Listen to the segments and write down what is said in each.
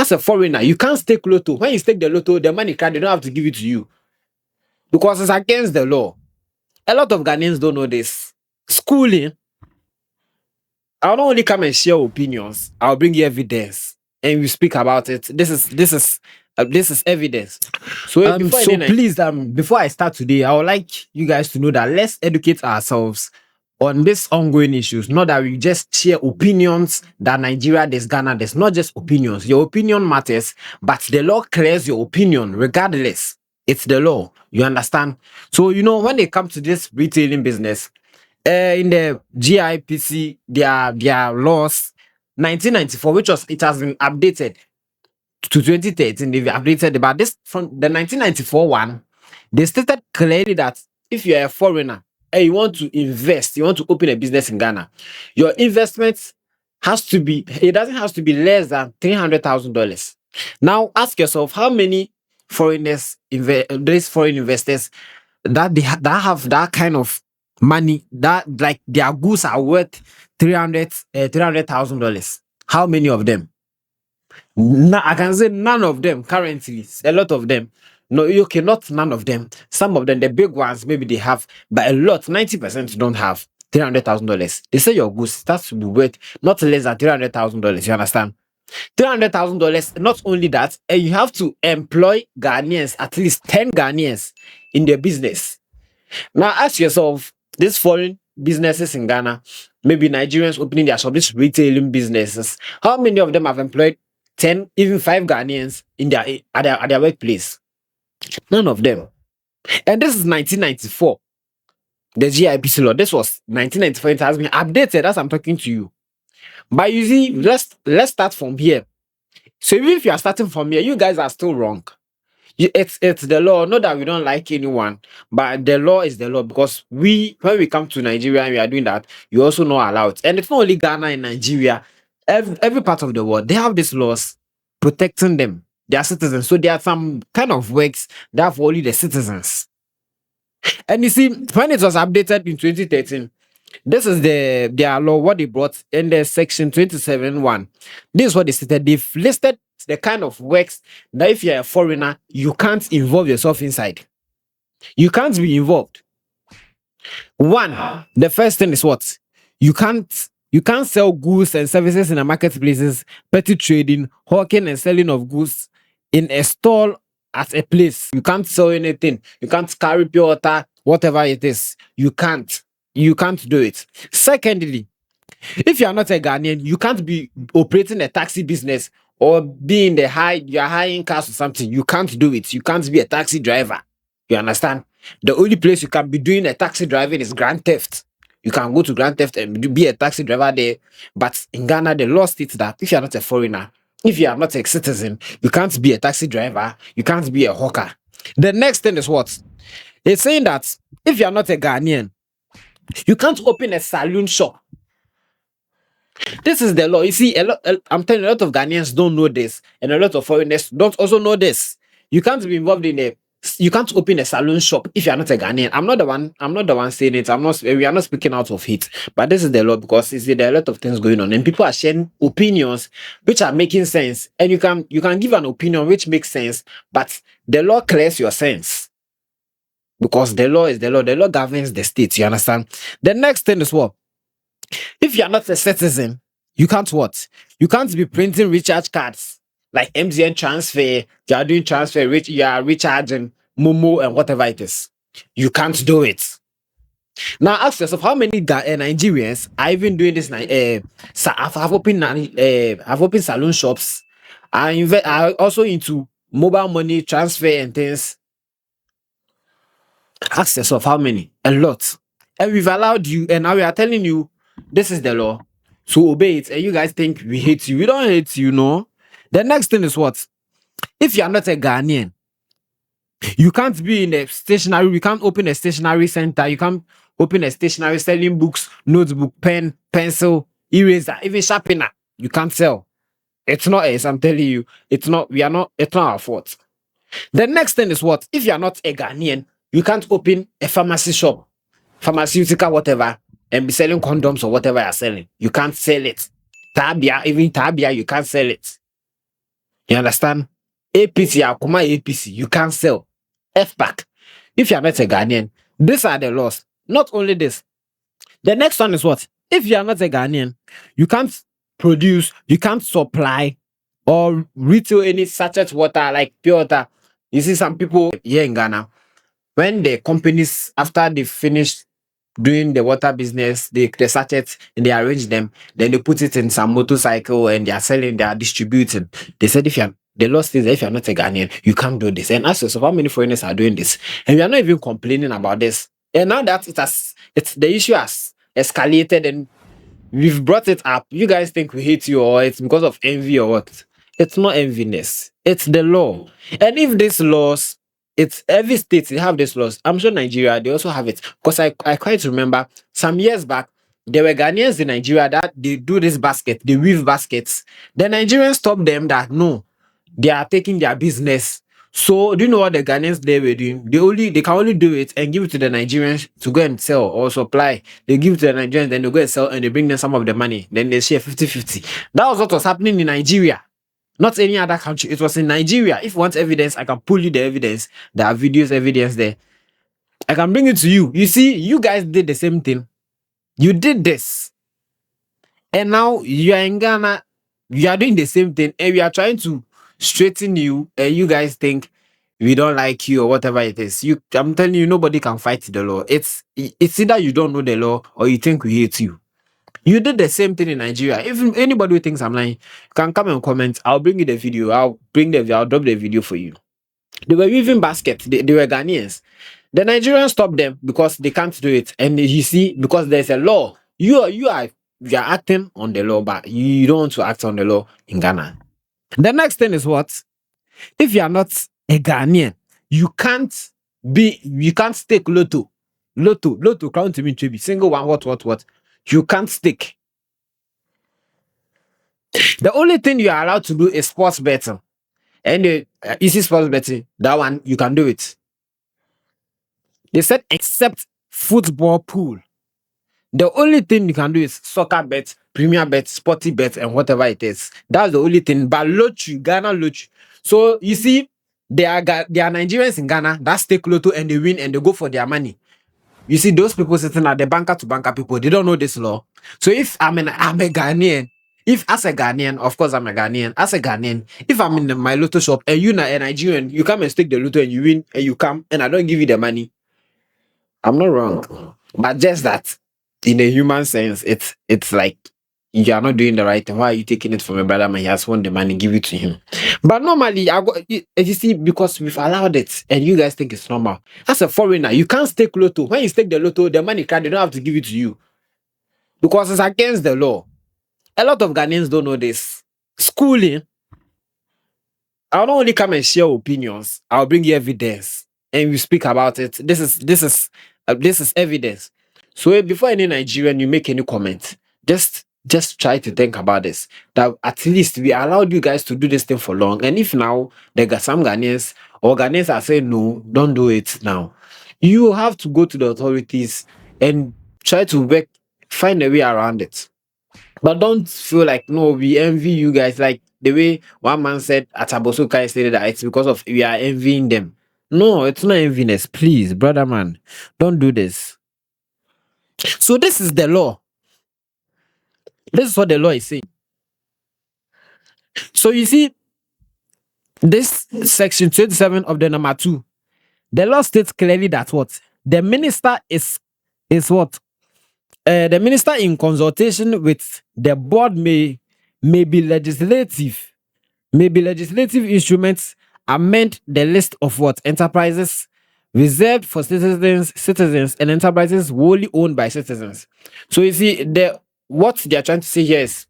As a foreigner, you can't stake lotto. When you stake the lotto, the money card, they don't have to give it to you because it's against the law. A lot of Ghanaians don't know this. Schooling, I'll not only come and share opinions, I'll bring you evidence and we speak about it. This is evidence. So please, before I start today, I would like you guys to know that let's educate ourselves on these ongoing issues. Not that we just share opinions that Nigeria, there's Ghana, there's not just opinions. Your opinion matters, but the law clears your opinion regardless. It's the law. You understand? So, when they come to this retailing business, in the GIPC, their laws, 1994, it has been updated to 2013. They've updated about this from the 1994 one. They stated clearly that if you're a foreigner and you want to invest, you want to open a business in Ghana, your investment doesn't have to be less than $300,000. Now ask yourself, how many these foreign investors that have that kind of money, that like their goods are worth $300,000? How many of them? I can say none of them currently. A lot of them. No, okay, not none of them. Some of them, the big ones, maybe they have, but a lot, 90% don't have $300,000. They say your goods starts to be worth not less than $300,000. You understand? $300,000. Not only that, and you have to employ Ghanaians, at least 10 Ghanaians in their business. Now ask yourself, these foreign businesses in Ghana, maybe Nigerians opening their shop, these retailing businesses, how many of them have employed 10, even 5 Ghanaians at their workplace? None of them. And this is 1994. The GIPC law. This was 1994. It has been updated as I'm talking to you. But you see, let's start from here. So even if you are starting from here, you guys are still wrong. It's the law. Not that we don't like anyone, but the law is the law, because when we come to Nigeria and we are doing that, you also not allowed. And it's not only Ghana and Nigeria. Every part of the world, they have these laws protecting them, their citizens. So there are some kind of works that have only the citizens. And you see, when it was updated in 2013, this is their law, what they brought in the section 27.1. This is what they stated. They've listed the kind of works that if you're a foreigner, you can't involve yourself inside. You can't be involved. One, the first thing is what? You can't sell goods and services in the marketplaces, petty trading, hawking and selling of goods in a stall at a place. You can't sell anything. You can't carry pure water, whatever it is. You can't do it. Secondly, if you are not a Ghanaian, you can't be operating a taxi business or be in you're hiring cars or something. You can't do it. You can't be a taxi driver. You understand? The only place you can be doing a taxi driving is Grand Theft. You can go to Grand Theft and be a taxi driver there. But in Ghana, the law states that if you are not a foreigner, if you are not a citizen, you can't be a taxi driver. You can't be a hawker. The next thing is what? It's saying that if you are not a Ghanaian, you can't open a saloon shop. This is the law. You see, I'm telling you, a lot of Ghanaians don't know this, and a lot of foreigners don't also know this. You can't be involved you can't open a saloon shop if you are not a Ghanaian. I'm not the one saying it. We are not speaking out of hate, but this is the law, because you see, there are a lot of things going on, and people are sharing opinions which are making sense, and you can give an opinion which makes sense, but the law clears your sense. Because the law is the law. The law governs the state. You understand? The next thing is what? If you are not a citizen, you can't what? You can't be printing recharge cards like MTN transfer. You are doing transfer, you are recharging Momo and whatever it is. You can't do it. Now ask yourself, how many Nigerians are even doing this? I've opened saloon shops. I also into mobile money transfer and things. Ask yourself, how many? A lot. And we've allowed you, and now we are telling you this is the law, so obey it. And you guys think we hate you. We don't hate you, no. The next thing is what? If you are not a Ghanaian, you can't be in a stationery. You can't open a stationery center. You can't open a stationery selling books, notebook, pen, pencil, eraser, even sharpener. You can't sell. It's not us. I'm telling you, it's not. It's not our fault. The next thing is what? If you are not a Ghanaian, you can't open a pharmacy shop, pharmaceutical, whatever, and be selling condoms or whatever you're selling. You can't sell it. Even Tabia, you can't sell it. You understand? APC, Akuma APC, you can't sell. FPAC. If you are not a Ghanaian, these are the laws. Not only this, the next one is what? If you are not a Ghanaian, you can't produce, you can't supply or retail any sachet water like pure water. You see, some people here in Ghana, when the companies, after they finish doing the water business, they sachets and they arrange them, then they put it in some motorcycle and they are selling, they are distributing. They said if you're the law says that if you're not a Ghanaian, you can't do this. And ask yourself how many foreigners are doing this. And we are not even complaining about this. And now that it's the issue has escalated and we've brought it up. You guys think we hate you or it's because of envy or what? It's not enviness. It's the law. And if these laws, it's every state they have these laws. I'm sure Nigeria they also have it because I quite remember some years back there were Ghanaians in Nigeria that they do this basket, they weave baskets. The Nigerians stopped them that no, they are taking their business. So do you know what the Ghanaians they were doing? They can only do it and give it to the Nigerians to go and sell or supply. They give it to the Nigerians, then they go and sell and they bring them some of the money. Then they share 50-50. That was what was happening in Nigeria. Not any other country. It was in Nigeria. If you want evidence, I can pull you the evidence. There are videos, evidence there. I can bring it to you. You see, you guys did the same thing. You did this. And now you are in Ghana, you are doing the same thing, and we are trying to straighten you, and you guys think we don't like you or whatever it is. I'm telling you, nobody can fight the law. It's either you don't know the law or you think we hate you. You did the same thing in Nigeria. If anybody who thinks I'm lying, can come and comment. I'll bring you the video. I'll drop the video for you. They were weaving baskets. They were Ghanaians. The Nigerians stopped them because they can't do it. And you see, because there's a law, you are acting on the law, but you don't want to act on the law in Ghana. The next thing is what? If you are not a Ghanaian, you can't stake lotto. Lotto, crown to me, Chibi. Single one, what? You can't stake. The only thing you are allowed to do is sports betting. And easy sports betting, that one, you can do it. They said except football pool. The only thing you can do is soccer bet, premier bet, sporty bet, and whatever it is. That's the only thing. But lottery, Ghana lottery. So you see, there are Nigerians in Ghana that stake lotto and they win and they go for their money. You see, those people sitting at the banker to banker people, they don't know this law. So if I'm a Ghanaian, if as a Ghanaian, of course I'm a Ghanaian, as a Ghanaian, if I'm in my lotto shop and you're a Nigerian, you come and stake the lotto and you win and you come and I don't give you the money, I'm not wrong. But just that, in a human sense, it's like you are not doing the right thing. Why are you taking it from a brother man? He has won the money, give it to him. But normally, you see, because we've allowed it and you guys think it's normal. As a foreigner, you can't stake lotto. When you stake the lotto, the money card, they don't have to give it to you. Because it's against the law. A lot of Ghanaians don't know this. Schooling, I'll not only come and share opinions, I'll bring you evidence and we speak about it. This is evidence. So before any Nigerian you make any comment, just try to think about this. That at least we allowed you guys to do this thing for long. And if now there are some Ghanaians or Ghanaians are saying no, don't do it now. You have to go to the authorities and try to find a way around it. But don't feel like no, we envy you guys. Like the way one man said at Abosukai said that it's because of we are envying them. No, it's not enviness. Please, brother man, don't do this. So this is the law. This is what the law is saying. So you see, this section 27 of the number 2, the law states clearly that what the minister is what the minister in consultation with the board may be legislative instruments amend the list of what enterprises reserved for citizens and enterprises wholly owned by citizens. So you see, what they are trying to say here is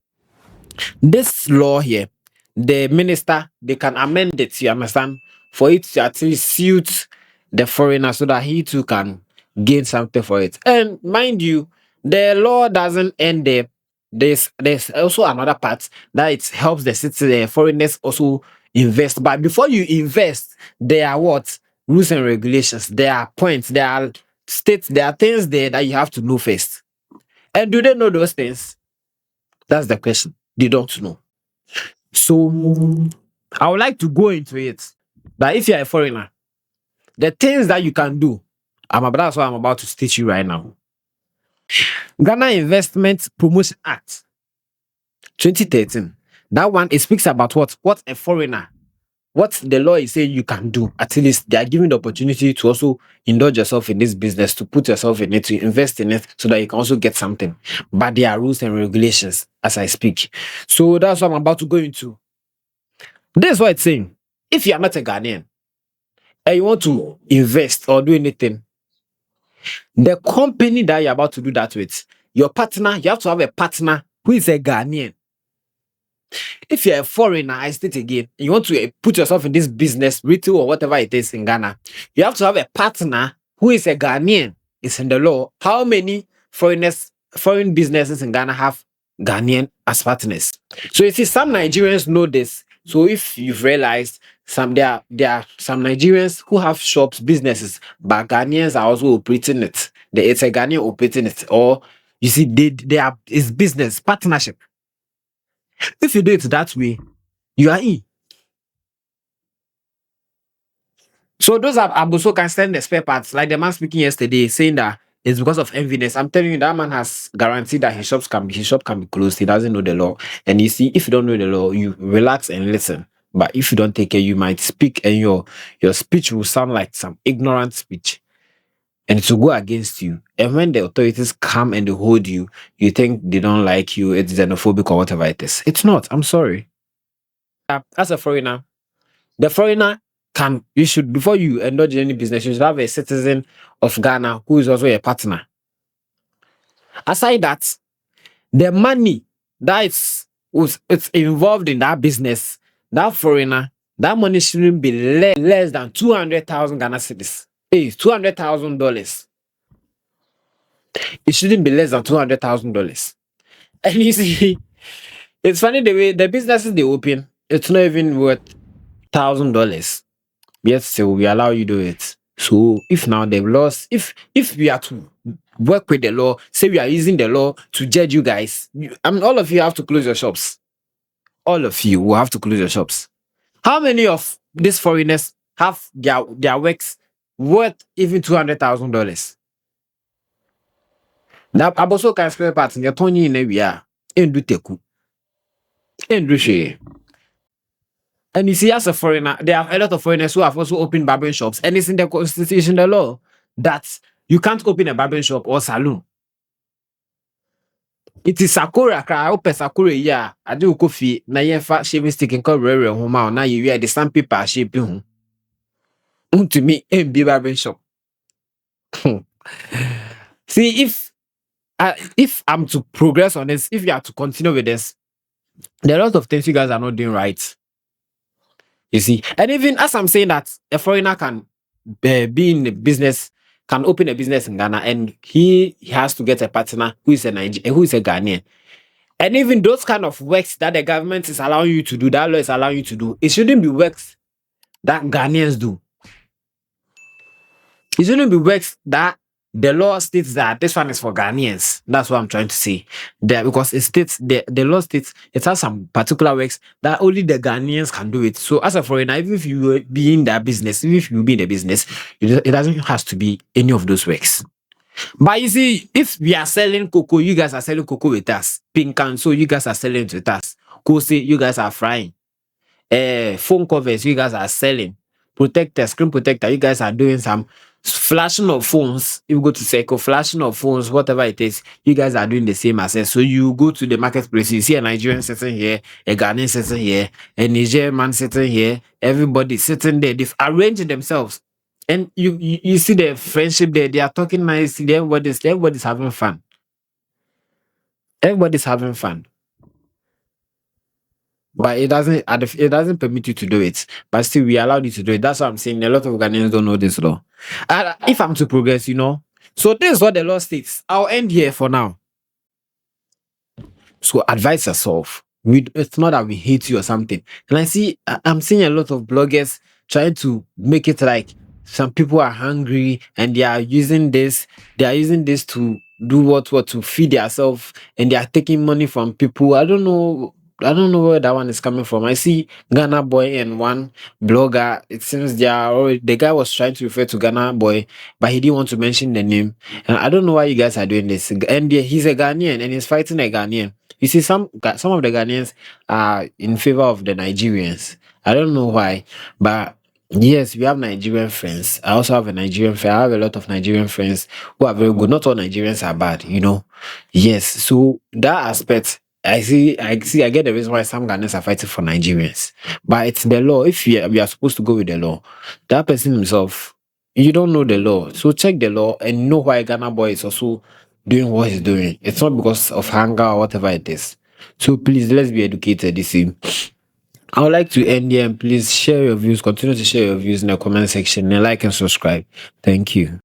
this law here, the minister, they can amend it, you understand, for it to actually suit the foreigner so that he too can gain something for it. And mind you, the law doesn't end there. There's also another part that it helps the citizens, foreigners also invest. But before you invest, there are what? Rules and regulations. There are points, there are states, there are things there that you have to know first. And do they know those things? That's the question. They don't know. So I would like to go into it. But if you're a foreigner, the things that you can do, that's what I'm about to teach you right now. Ghana Investment Promotion Act 2013. That one, it speaks about what a foreigner, what the law is saying you can do. At least they are giving the opportunity to also indulge yourself in this business, to put yourself in it, to invest in it, so that you can also get something. But there are rules and regulations as I speak. So that's what I'm about to go into. This is what it's saying. If you are not a Ghanaian and you want to invest or do anything, the company that you're about to do that with, your partner, you have to have a partner who is a Ghanaian. If you're a foreigner, I state again, you want to put yourself in this business, retail or whatever it is in Ghana, you have to have a partner who is a Ghanaian. It's in the law. How many foreign businesses in Ghana have Ghanaian as partners? So you see, some Nigerians know this. So if you've realized, there are some Nigerians who have shops, businesses, but Ghanaians are also operating it. It's a Ghanaian operating it, or you see, they are it's business partnership. If you do it that way, you are in. So those are also can send the spare parts. Like the man speaking yesterday saying that it's because of enviness. I'm telling you, that man has guaranteed that his shop can be closed. He doesn't know the law. And you see, if you don't know the law, you relax and listen. But if you don't take care, you might speak and your speech will sound like some ignorant speech. And it will go against you. And when the authorities come and they hold you, you think they don't like you, it's xenophobic or whatever it is. It's not. I'm sorry. As a foreigner, the foreigner you should, before you indulge in any business, you should have a citizen of Ghana who is also a partner. Aside that, the money that it's involved in that business, that foreigner, that money shouldn't be less than 200,000 Ghana cedis. Hey, $200,000. It shouldn't be less than $200,000. And you see, it's funny the way the businesses they open, it's not even worth $1,000. Yet still we allow you do it. So if now they've lost, if we are to work with the law, say we are using the law to judge you guys, all of you have to close your shops. All of you will have to close your shops. How many of these foreigners have their works worth even $200,000? Now also can spare parts in your Tony in area and do teku and do share. And you see, as a foreigner, there are a lot of foreigners who have also opened barbering shops. And it's in the constitution, the law, that you can't open a barbering shop or salon. It is Sakura, cry open Sakura, yeah. I do coffee, na yefa shaving stick and cover home. Now you wear the sandpaper shaping. To me, and be barbering shop. See, if I'm to progress on this, if you are to continue with this, there are a lot of things you guys are not doing right. You see, and even as I'm saying that a foreigner can be in the business, can open a business in Ghana, and he has to get a partner who is a Ghanaian. And even those kind of works that the government is allowing you to do, that law is allowing you to do, it shouldn't be works that Ghanaians do. It shouldn't be works that the law states that this one is for Ghanaians. That's what I'm trying to say. There, because it states the law states it has some particular works that only the Ghanaians can do it. So as a foreigner, even if you be in that business, even if you be in the business, it doesn't have to be any of those works. But you see, if we are selling cocoa, you guys are selling cocoa with us. Pink and so you guys are selling it with us. Kosi, you guys are frying. Phone covers, you guys are selling. Protector, screen protector, you guys are doing some flashing of phones. You go to Seiko, flashing of phones, whatever it is, you guys are doing the same as us. So you go to the marketplace, you see a Nigerian sitting here, a Ghanaian sitting here, a Nigerian man sitting here, everybody sitting there, they've arranged themselves. And you see the friendship there, they are talking nicely, everybody's having fun. Everybody's having fun. But it doesn't permit you to do it. But still, we allowed you to do it. That's what I'm saying. A lot of Ghanaians don't know this law. And if I'm to progress, So this is what the law states. I'll end here for now. So advise yourself. It's not that we hate you or something. And I'm seeing a lot of bloggers trying to make it like some people are hungry and they are using this. They are using this to do what to feed themselves, and they are taking money from people. I don't know. I don't know where that one is coming from. I see Ghana boy and one blogger. It seems they are already, the guy was trying to refer to Ghana boy, but he didn't want to mention the name. And I don't know why you guys are doing this. And he's a Ghanaian and he's fighting a Ghanaian. You see, some of the Ghanaians are in favor of the Nigerians. I don't know why, but yes, we have Nigerian friends. I also have a Nigerian friend. I have a lot of Nigerian friends who are very good. Not all Nigerians are bad, you know. Yes, so that aspect, I get the reason why some Ghanaians are fighting for Nigerians. But it's the law. If we are supposed to go with the law, that person himself, you don't know the law. So check the law and know why Ghana boy is also doing what he's doing. It's not because of hunger or whatever it is. So please, let's be educated. You see, I would like to end here and please share your views. Continue to share your views in the comment section and like and subscribe. Thank you.